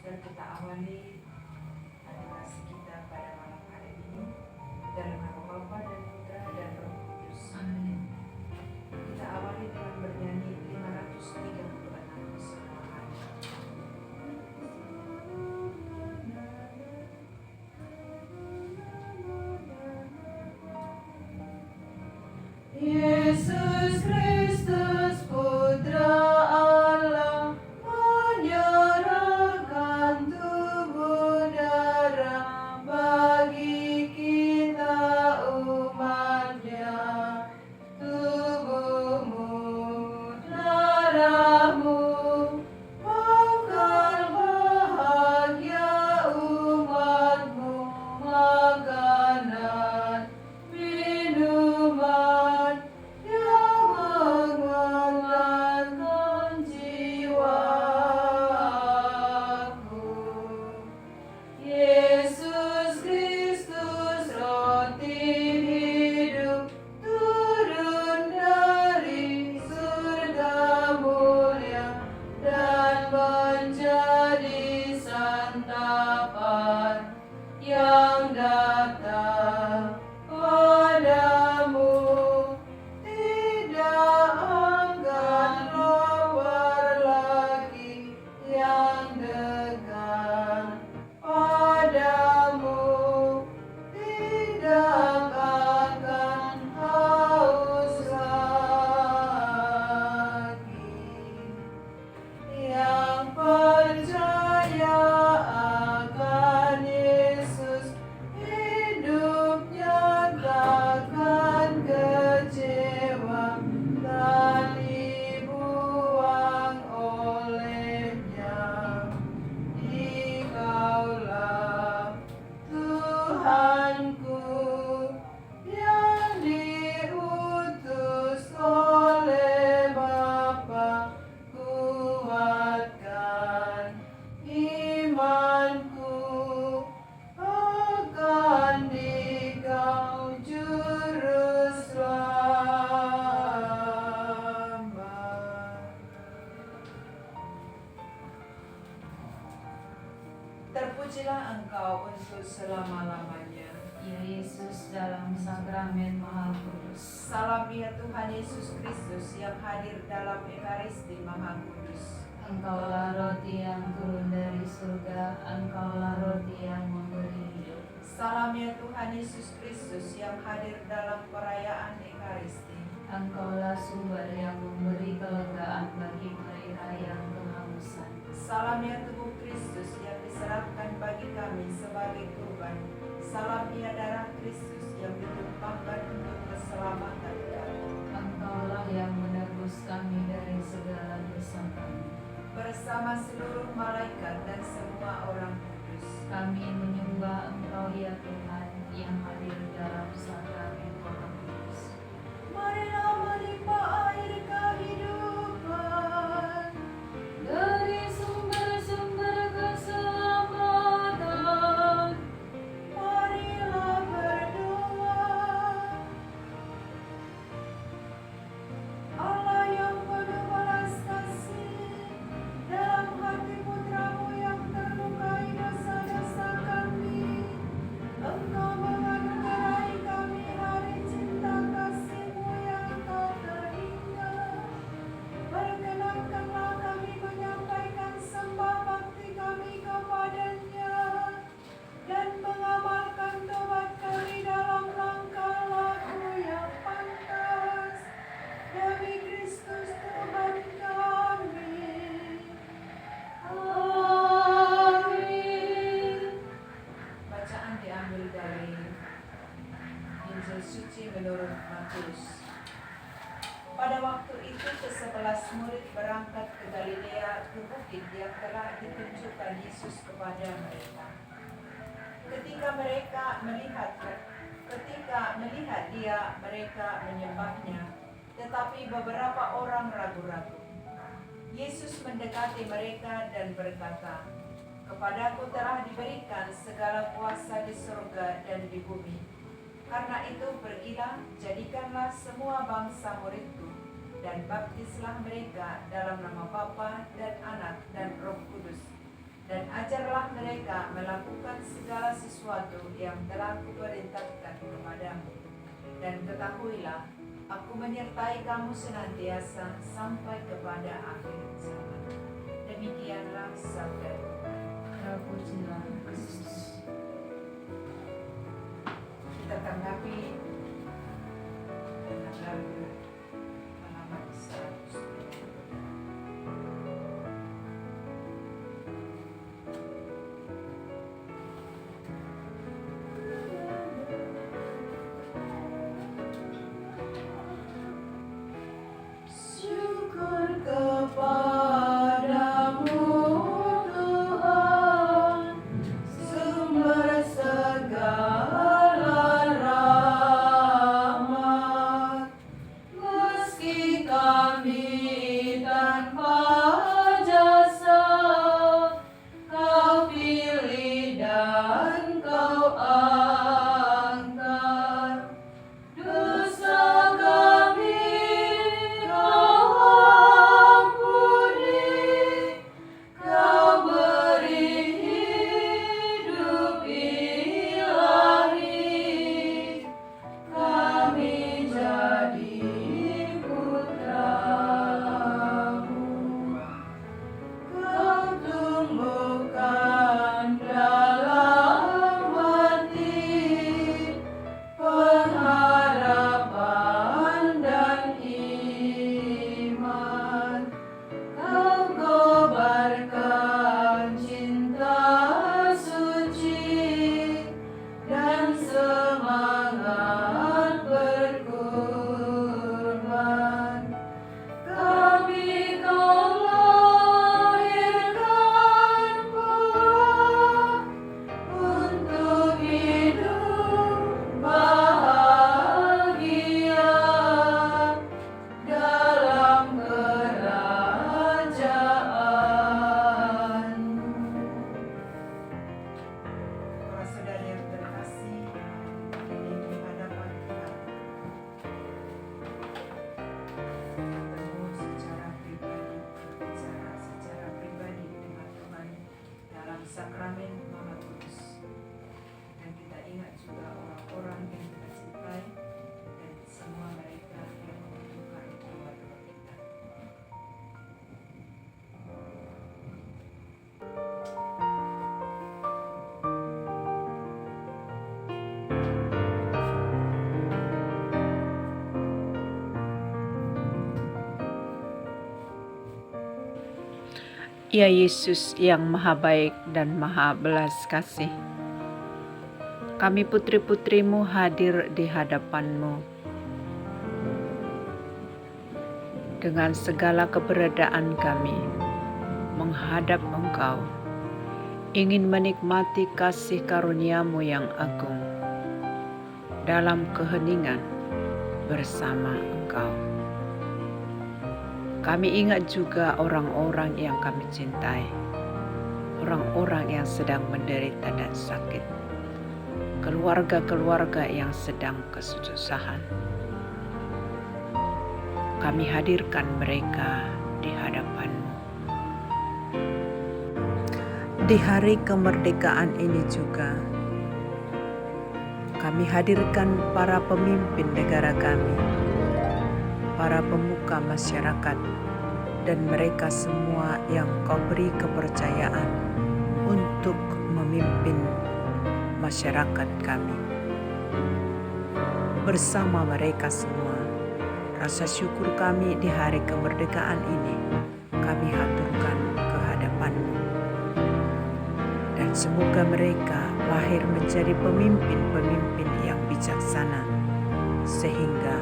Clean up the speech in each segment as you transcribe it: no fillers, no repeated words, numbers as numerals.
Mari kita awali adorasi kita pada malam hari ini dalam nama Bapa dan Putra dan Roh Kudus. Amin. Kita awali dengan bernyanyi 536 Semua Hari. Yesus Kristus Putra Allah menyerahkan tubuh darah bagi kita umat-Nya. Tubuhmu, darahmu, bekal bahagia umatmu, makanan, minuman yang menghangatkan jiwaku. Yesus Kristus roti hidup turun dari surga mulia dan menjadi santapan yang datang padamu. Tidak akan lapar lagi yang dekat padamu. Tidak akan haus lagi. Yang percaya akan Yesus, hidupnya takkan kecewa, tak dibuang olehnya. Dikaulah Tuhanku yang diutus oleh Bapa, kuatkan imanku akan Dikau juru selamat. Terpujilah Engkau untuk selama-lamanya, Ya Yesus, dalam sakramen Maha Kudus. Salam ya Tuhan Yesus Kristus yang hadir dalam Ekaristi Maha Kudus. Engkaulah roti yang turun dari surga, Engkaulah roti yang memberi hidup. Salam ya Tuhan Yesus Kristus yang hadir dalam perayaan Ekaristi. Engkaulah sumber yang memberi kelegaan bagi mereka yang kehausan. Salam ya tubuh Kristus yang diserahkan bagi kami sebagai kurban. Salam ya darah Kristus yang ditumpahkan untuk keselamatan kami. Engkaulah yang menebus kami dari segala dosa kami. Bersama seluruh malaikat dan semua orang kudus, Kami menyembah Engkau ya Tuhan yang hadir dalam sakramen Maha Kudus. marilah menimba air kehidupan Dari sumber-sumber keselamatan, marilah berdoa. Allah yang penuh belas kasih, dalam hati putramu yang terlukai dosa-dosa kami, Engkau menganugerahi kami hari cinta kasih-Mu yang tak terhingga. Perkenankanlah kami menyampaikan sembah bakti kami kepadanya dan mengamalkan tobat kami dalam langkah laku yang pantas. Demi Kristus Tuhan kami. Amin. Bacaan diambil dari Injil suci menurut Matius. Pada waktu itu ke-11 murid berangkat ke Galilea, ke bukit yang telah ditunjukkan Yesus kepada mereka. Ketika melihat Dia, mereka menyembahnya, tetapi beberapa orang ragu-ragu. Yesus mendekati mereka dan berkata, "Kepadaku telah diberikan segala kuasa di surga dan di bumi. Karena itu pergilah, jadikanlah semua bangsa muridku, dan baptislah mereka dalam nama Bapa dan Anak dan Roh Kudus, dan ajarlah segala sesuatu yang telah kuperintahkan kepadamu. Dan ketahuilah, aku menyertai kamu senantiasa sampai kepada akhir zaman. Demikianlah sabda Tuhan. Terpujilah Kristus. Kita tanggapi dengan lagu halaman 100. Syukur kepadamu Tuhan, sumber segala rahmat. Meski kami tanpa jasa, Kau pilih dan Kau angkat. Dosa kami Kau ampuni, Kau beri hidup ilahi. Kami jadi putra-Mu. Kau tumbuhkan dalam hati pengharapan dan iman. Kau kobarkan cinta suci dan semangat berkorban. Kami Kau lahirkan pula untuk hidup bahagia dalam kerajaan-Mu. Para saudara yang terkasih, ini di hadapan Tuhan bertemu secara pribadi, berbicara secara pribadi dengan Tuhan dalam sakramen Maha Kudus. Dan kita ingat juga orang-orang yang kita cintai dan semua mereka yang membutuhkan doa-doa kita. Ya Yesus yang maha baik dan maha belas kasih, kami putri-putrimu hadir di hadapan-Mu dengan segala keberadaan kami menghadap Engkau, ingin menikmati kasih karunia-Mu yang agung dalam keheningan bersama Engkau. Kami ingat juga orang-orang yang kami cintai, orang-orang yang sedang menderita dan sakit, keluarga-keluarga yang sedang kesusahan. Kami hadirkan mereka di hadapan-Mu. Di hari kemerdekaan ini juga, kami hadirkan para pemimpin negara kami, para pemuka masyarakat, dan mereka semua yang Kau beri kepercayaan untuk memimpin masyarakat kami. Bersama mereka semua, rasa syukur kami di hari kemerdekaan ini kami haturkan ke hadapan-Mu. Dan semoga mereka lahir menjadi pemimpin-pemimpin yang bijaksana, sehingga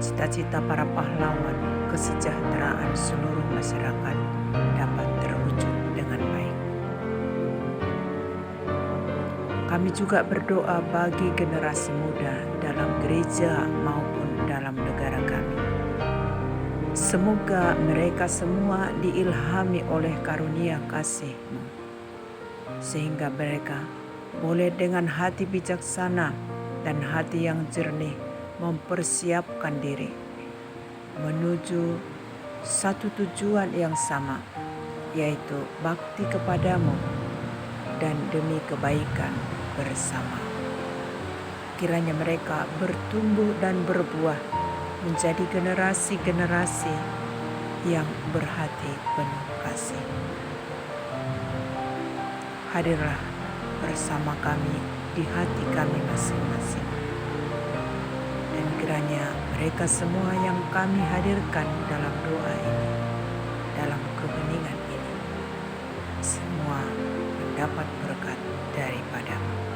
cita-cita para pahlawan kesejahteraan seluruh masyarakat dapat terwujud dengan baik. Kami juga berdoa bagi generasi muda dalam gereja maupun dalam negara kami. Semoga mereka semua diilhami oleh karunia kasih-Mu, sehingga mereka boleh dengan hati bijaksana dan hati yang jernih mempersiapkan diri menuju satu tujuan yang sama, yaitu bakti kepadamu dan demi kebaikan bersama. Kiranya mereka bertumbuh dan berbuah menjadi generasi-generasi yang berhati penuh kasih. Hadirlah bersama kami di hati kami masing-masing. Dan kiranya mereka semua yang kami hadirkan dalam doa ini, dalam keheningan ini, semua mendapat berkat daripada-Mu.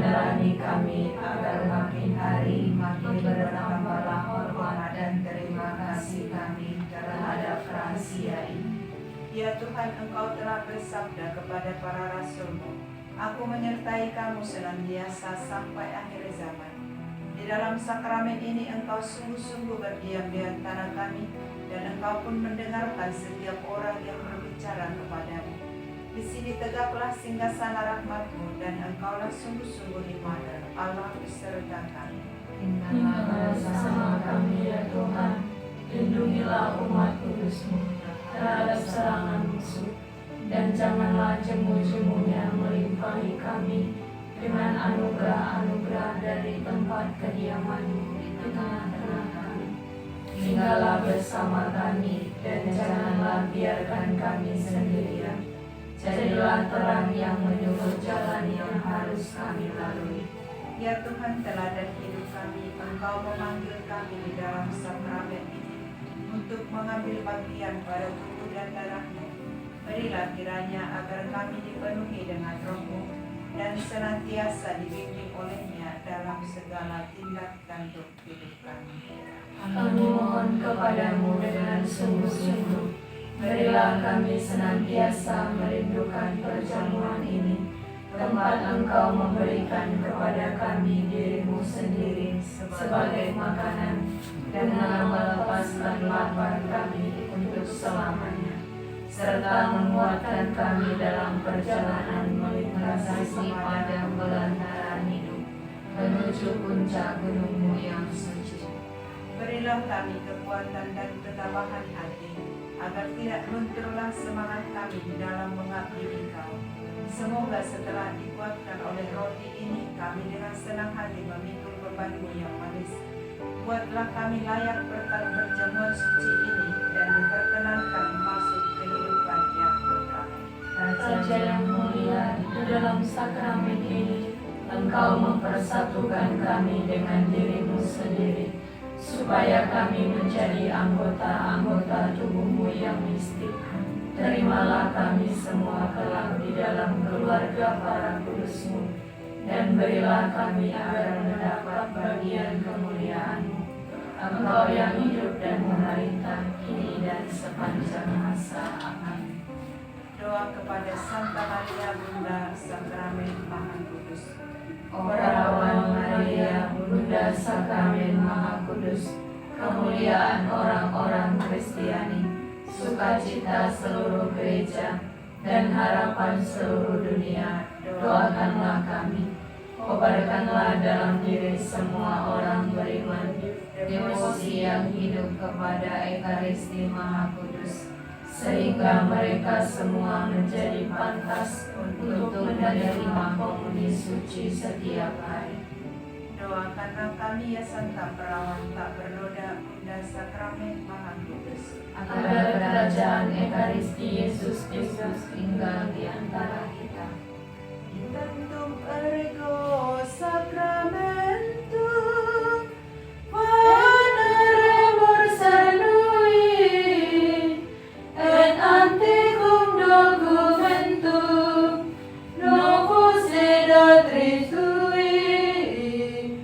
menerani kami agar makin hari makin bertambahlah hormat dan terima kasih kami terhadap rahasia ini. Ya Tuhan, Engkau telah bersabda kepada para rasul-Mu, Aku menyertai kamu senantiasa sampai akhir zaman. Di dalam sakramen ini Engkau sungguh-sungguh berdiam di antara kami, dan Engkau pun mendengarkan setiap orang yang berbicara kepadamu. Di sini tegaklah singgasana rahmat-Mu, dan Engkaulah sungguh-sungguh Immanuel, Allah beserta kami. Tinggallah bersama kami ya Tuhan, lindungilah umat kudus-Mu terhadap serangan musuh, dan janganlah jemu-jemunya melimpahi kami dengan anugerah-anugerah dari tempat kediaman-Mu di tengah-tengah kami. Tinggallah bersama kami, dan janganlah biarkan kami sendirian. Jadilah terang yang menyuruh jalan yang harus kami lalui. Ya Tuhan, teladan hidup kami, Engkau memanggil kami di dalam sakramen ini untuk mengambil bagian pada tubuh dan darah-Mu. Berilah kiranya agar kami dipenuhi dengan Roh-Mu dan senantiasa dibimbing olehnya dalam segala tindak tanduk hidup kami. Kami mohon kepadamu dengan sungguh-sungguh, berilah kami senantiasa merindukan perjamuan ini, tempat Engkau memberikan kepada kami diri-Mu sendiri sebagai makanan, dan melepaskan lapar kami untuk selamanya, serta menguatkan kami dalam perjalanan melintasi padang belantara hidup menuju puncak gunung-Mu yang suci. Berilah kami kekuatan dan ketabahan hati, agar tidak lunturlah semangat kami di dalam mengabdi Engkau. Semoga setelah dikuatkan oleh roti ini, kami dengan senang hati memikul beban-Mu yang manis. Buatlah kami layak berjamuan suci ini dan diperkenankan masuk kehidupan yang kekal. Raja yang mulia, di dalam sakramen ini, Engkau mempersatukan kami dengan diri-Mu sendiri, supaya kami menjadi anggota-anggota tubuh-Mu yang mistik. Terimalah kami semua kelak di dalam keluarga para kudus-Mu, dan berilah kami agar mendapat bagian kemuliaan-Mu. Engkau yang hidup dan memerintah kini dan sepanjang masa. Amin. Doa kepada Santa Maria Bunda Sakramen Maha Kudus. O Perawan Maria, Bunda Sakramen Maha Kudus, kemuliaan orang-orang Kristiani, sukacita seluruh gereja, dan harapan seluruh dunia, doakanlah kami. Kobarkanlah dalam diri semua orang beriman devosi yang hidup kepada Ekaristi Maha Kudus, sehingga mereka semua menjadi pantas untuk menerima komuni suci setiap hari. Doakanlah kami ya Santa Perawan tak bernoda Bunda Sakramen Maha Kudus, agar kerajaan Ekaristi Yesus Kristus tinggal di antara kita. Tentum ergo sacramentum Veneremur sanui et antiquum documentum novus edatris tui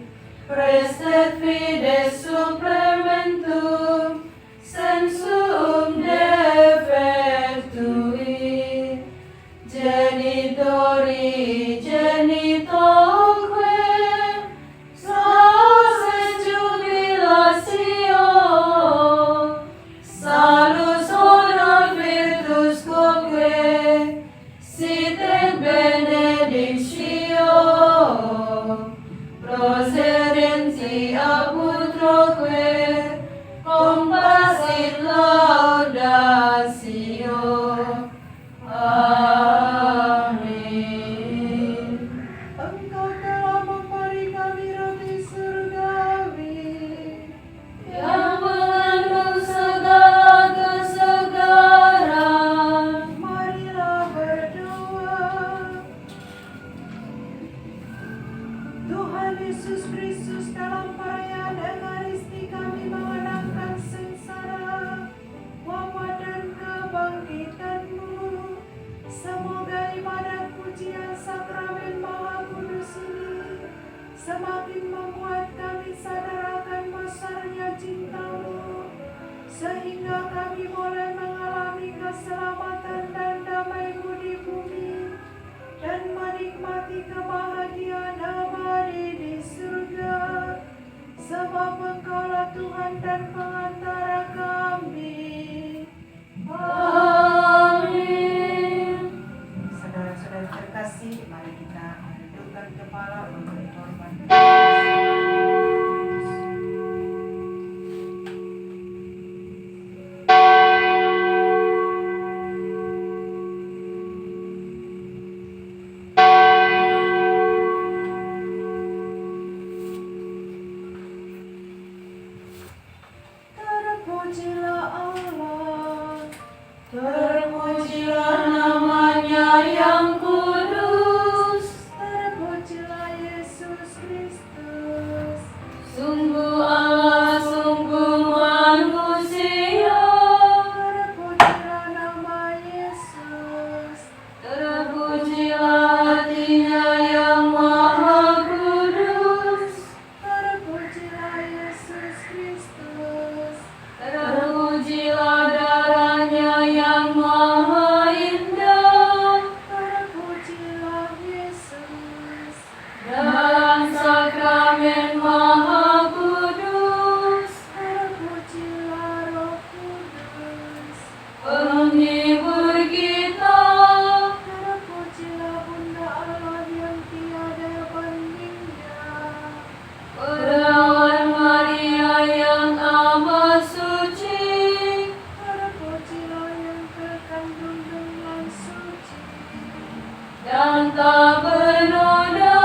prestet fides supplementum sensum defectui genitori genitoque sauces jubilatio salus honor virtus quoque sit et benedictio prosedentia putroque compassit laudatio. Amin. Engkau telah memberi kami roti surgawi Yang mengandung segala kesegaran. Marilah berdoa. Tuhan Yesus Kristus, dalam perayaan Ekaristi kami mengenangkan sengsara, wafat dan kebangkitan-Mu. Semoga ibadat pujian sakramen Maha Kudus ini dan pengantara kami. Amin. Saudara-saudara terkasih, mari kita mendudukkan kepala memberi hormat. Terpujilah Allah, Terpujilah namanya yang kudus. terpujilah Yesus Kristus. Sungguh Allah, sungguh manusia. Terpujilah nama Yesus. Terpujilah hatinya yang maha kudus. Terpujilah Yesus Kristus. Terpujilah darahnya yang maha indah. Terpujilah Yesus. Dalam sakramen maha kudus. Terpujilah Roh Kudus. Penghibur kita. Terpujilah Bunda Allah yang tiada bandingnya. Perawan Maria yang amat suci. Terpujilah yang terkandung dengan suci. Dan tak bernoda.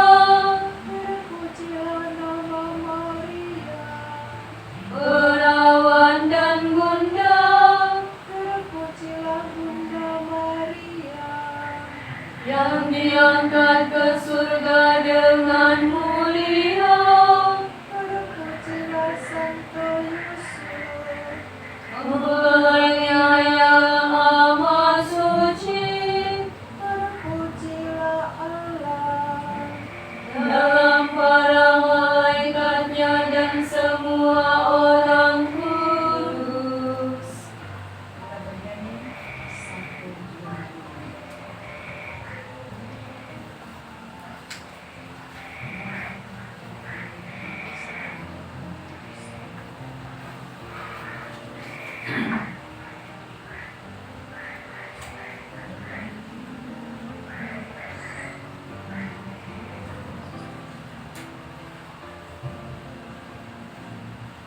Terpujilah nama Maria. Perawan dan bunda. Terpujilah Bunda Maria. Yang diangkat ke surga dengan mulia. Terpujilah Santo Yusuf. Mempelainya yang amat suci. Terpujilah Allah. Dalam para malaikatnya dan semua orang kudus. Kita bernyanyi satu dua.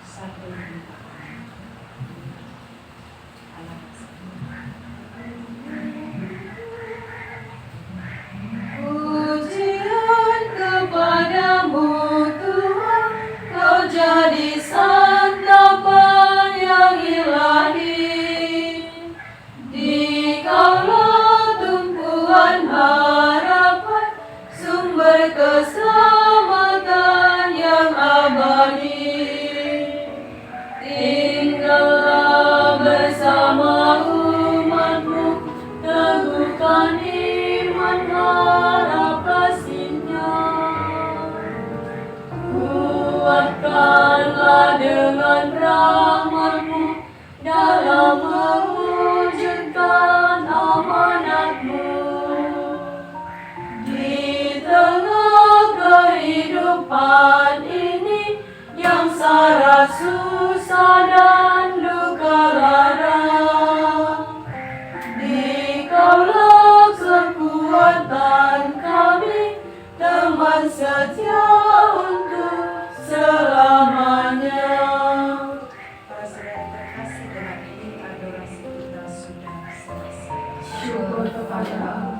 Satu dua. Pujian kepadamu Tuhan, Kau jadi santapan yang ilahi. Dikaulah tumpuan harapan, sumber keselamatan yang abadi. Tinggallah bersama umat-Mu, teguhkan iman harap kasih-Nya. Kuatkanlah dengan rahmat-Mu dalam mewujudkan amanat-Mu. Di tengah kehidupan ini yang syarat susah dan duka lara, Dikaulah kekuatan kami, teman setia untuk selamanya. Para saudara terkasih, dengan ini adorasi kita sudah selesai. Syukur kepada Allah.